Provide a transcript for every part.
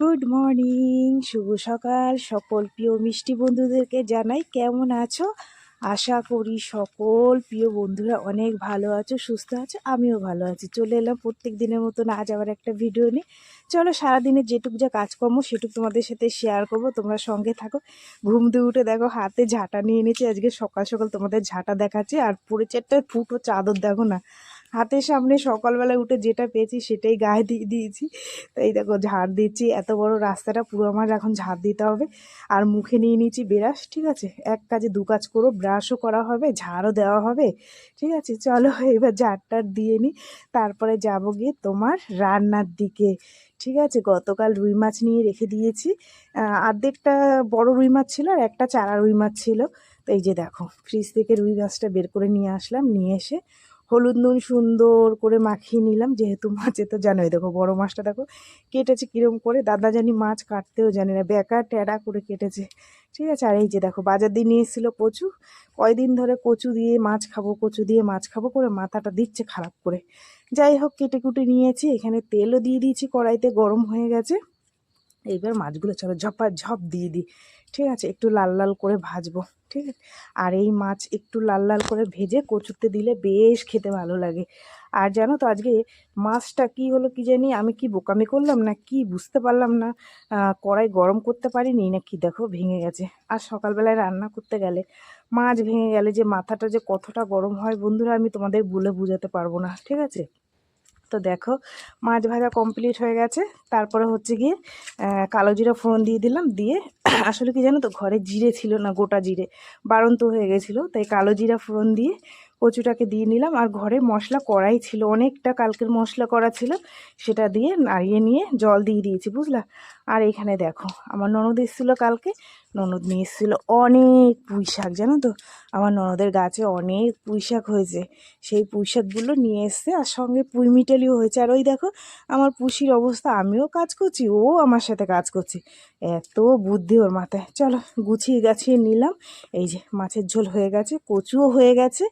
Good morning, শুভ সকাল। সকল প্রিয় মিষ্টি বন্ধুদেরকে জানাই কেমন আছো। আশা করি সকল প্রিয় বন্ধুরা অনেক ভালো আছো, সুস্থ আছো। আমিও ভালো আছি। চলে এলাম প্রত্যেক দিনের মতন আজ আবার একটা ভিডিও নিয়ে। চলো সারাদিনের যেটুক যা কাজকর্ম সেটুক তোমাদের সাথে শেয়ার করবো, তোমরা সঙ্গে থাকো। ঘুম দিয়ে উঠে দেখো হাতে ঝাঁটা নিয়ে নিয়েছি, আজকে সকাল সকাল তোমাদের ঝাঁটা দেখাচ্ছি। আর পড়েছে একটা ফুটো চাদর, দেখো না, হাতের সামনে সকালবেলায় উঠে যেটা পেয়েছি সেটাই গায়ে দিয়ে দিয়েছি। তো এই দেখো ঝাড় দিচ্ছি, এত বড় রাস্তাটা পুরো আমার এখন ঝাড় দিতে হবে। আর মুখে নিয়ে নিয়েছি ব্রাশ, ঠিক আছে, এক কাজে দু কাজ করো, ব্রাশও করা হবে, ঝাড়ও দেওয়া হবে। ঠিক আছে, চলো এবার ঝাড়টার দিয়ে নিই, তারপরে যাবো গিয়ে তোমার রান্নার দিকে। ঠিক আছে, গতকাল রুই মাছ নিয়ে রেখে দিয়েছি। অর্ধেকটা বড় রুই মাছ ছিল আর একটা চারা রুই মাছ ছিল। তো এই যে দেখো ফ্রিজ থেকে রুই মাছটা বের করে নিয়ে আসলাম, নিয়ে এসে হলুদ নুন সুন্দর করে মাখিয়ে নিলাম, যেহেতু মাছে তো জানোই। দেখো বড় মাছটা দেখো কেটেছে কিরম করে, দাদা জানি মাছ কাটতেও জানি না, বেকা টেরা করে কেটেছে। ঠিক আছে, আর এই যে দেখো বাজার দিয়ে নিয়ে এসেছিলো কচু। কয়দিন ধরে কচু দিয়ে মাছ খাবো, কচু দিয়ে মাছ খাবো করে মাথাটা দিচ্ছে খারাপ করে। যাই হোক কেটে কুটে নিয়েছি, এখানে তেলও দিয়ে দিয়েছি, কড়াইতে গরম হয়ে গেছে। এইবার মাছগুলো চলো ঝপ দিয়ে দিই। ঠিক আছে, একটু লাল লাল করে ভাজবো। ঠিক আছে, আর এই মাছ একটু লাল লাল করে ভেজে কচুতে দিলে বেশ খেতে ভালো লাগে। আর জানো তো আজকে মাছটা কি হলো কি জানি, আমি কি বোকামি করলাম না কি বুঝতে পারলাম না। কড়াই গরম করতে পারিনি না কি, দেখো ভেঙে গেছে। আর সকালবেলায় রান্না করতে গেলে মাছ ভেঙে গেলে যে মাথাটা যে কতটা গরম হয় বন্ধুরা, আমি তোমাদের বলে বোঝাতে পারবো না। ঠিক আছে, তো দেখো মাছ ভাজা কমপ্লিট হয়ে গেছে। তারপরে হচ্ছে গিয়ে কালো জিরা ফোড়ন দিয়ে দিলাম, দিয়ে আসলে কি জানো তো ঘরে জিরে ছিল না, গোটা জিরে বাড়ন্ত হয়ে গেছিলো, তাই কালো জিরা ফোড়ন দিয়ে কচুটাকে দিয়ে নিলাম। আর ঘরে মশলা করাই ছিল অনেকটা, কালকের মশলা করা ছিল, সেটা দিয়ে নাড়িয়ে নিয়ে জল দিয়ে দিয়েছি, বুঝলা। আর এখানে দেখো আমার ননদ এসেছিলো কালকে, ননদ নিয়ে এসেছিলো অনেক পুঁই শাক, জানো তো আমার ননদের গাছে অনেক পুঁই শাক হয়েছে। সেই পুঁই শাকগুলো নিয়ে এসছে, আর সঙ্গে পুঁই মিটালিও হয়েছে। আর ওই দেখো আমার পুষির অবস্থা, আমিও কাজ করছি, ও আমার সাথে কাজ করছি, এত বুদ্ধি ওর মাথায়। চলো গুছিয়ে গাছিয়ে নিলাম। এই যে মাছের ঝোল হয়ে গেছে, কচুও হয়ে গেছে।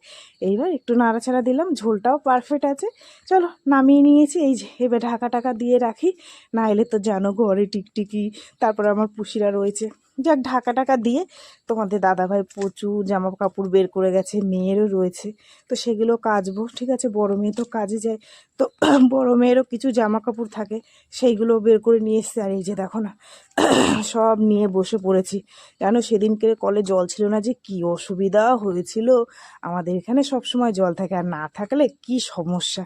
এইবার একটু নাড়াচাড়া দিলাম, ঝোলটাও পারফেক্ট আছে। চলো নামিয়ে নিয়েছি। এই যে এবার ঢাকা টাকা দিয়ে রাখি, না এলে তো জানো ঘরে টিকটিকি, তারপর আমার পুষিরা রয়েছে। যাক ঢাকা টাকা দিয়ে, তোমাদের দাদাভাই প্রচুর জামা কাপড় বের করে গেছে, মেয়েরও রয়েছে, তো সেগুলো কাচবো। ঠিক আছে, বড় মেয়ে তো কাজে যায়, তো বড় মেয়েরও কিছু জামা কাপড় থাকে, সেইগুলো বের করে নিয়ে এসছে। আর এই যে দেখো না সব নিয়ে বসে পড়েছি। জানো সেদিনকে কলে জল ছিল না, যে কি অসুবিধা হয়েছিল। আমাদের এখানে সব সময় জল থাকে, আর না থাকলে কি সমস্যা।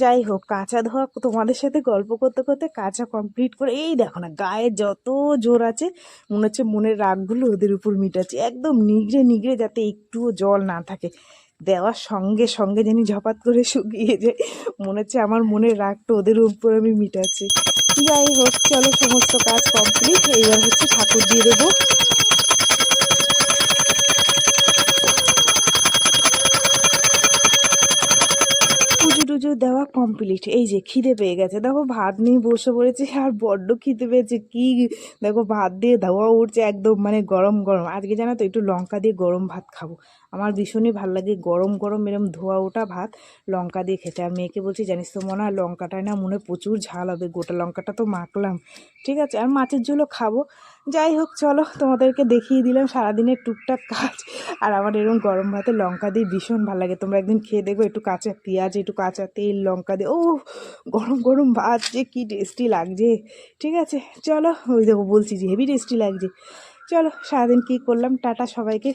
যাই হোক কাঁচা ধোয়া তোমাদের সাথে গল্প করতে করতে কাঁচা কমপ্লিট করে, এই দেখো না গায়ে যত জোর আছে মনে হচ্ছে মনের রাগগুলো ওদের উপর মিটাচ্ছে, একদম নিগড়ে নিগড়ে যাতে একটুও জল না থাকে। দেওয়ার সঙ্গে সঙ্গে যেন ঝপাত করে শুকিয়ে যায়, মনে হচ্ছে আমার মনের রাগটা ওদের উপর আমি মিটাচ্ছি। যাই হোক চলো সমস্ত কাজ কমপ্লিট, এইবার হচ্ছে ঠাকুর দিয়ে দেবো। পুজো টুজো দেওয়া কমপ্লিট। এই যে খিদে পেয়ে গেছে, দেখো ভাত নিয়ে বসে পড়েছি, আর বড্ড খিদে পেয়েছে কি। দেখো ভাত দিয়ে ধোয়া উঠছে একদম, মানে গরম গরম। আজকে জানো তো একটু লঙ্কা দিয়ে গরম ভাত খাবো, আমার ভীষণই ভালো লাগে গরম গরম এরম ধোয়া ওঠা ভাত লঙ্কা দিয়ে খেতে। আর মেয়েকে বলছি জানিস তো মনে হয় লঙ্কাটায় না মনে হয় প্রচুর ঝাল হবে, গোটা লঙ্কাটা তো মাখলাম। ঠিক আছে, আর মাছের ঝোলও খাবো। যাই হোক চলো তোমাদেরকে দেখিয়ে দিলাম সারাদিনের টুকটাক কাজ। আর আমার এরকম গরম ভাতে লঙ্কা দিয়ে ভীষণ ভালো লাগে, তোমরা একদিন খেয়ে দেখো, একটু কাঁচা পেঁয়াজ, একটু কাঁচা তেল, লঙ্কা দিয়ে, ও গরম গরম ভাত যে কি টেস্টি লাগছে। ঠিক আছে চলো, ওই দেখো বলছি যে হেভি টেস্টি লাগছে। চলো সারাদিন কী করলাম, টাটা সবাইকে।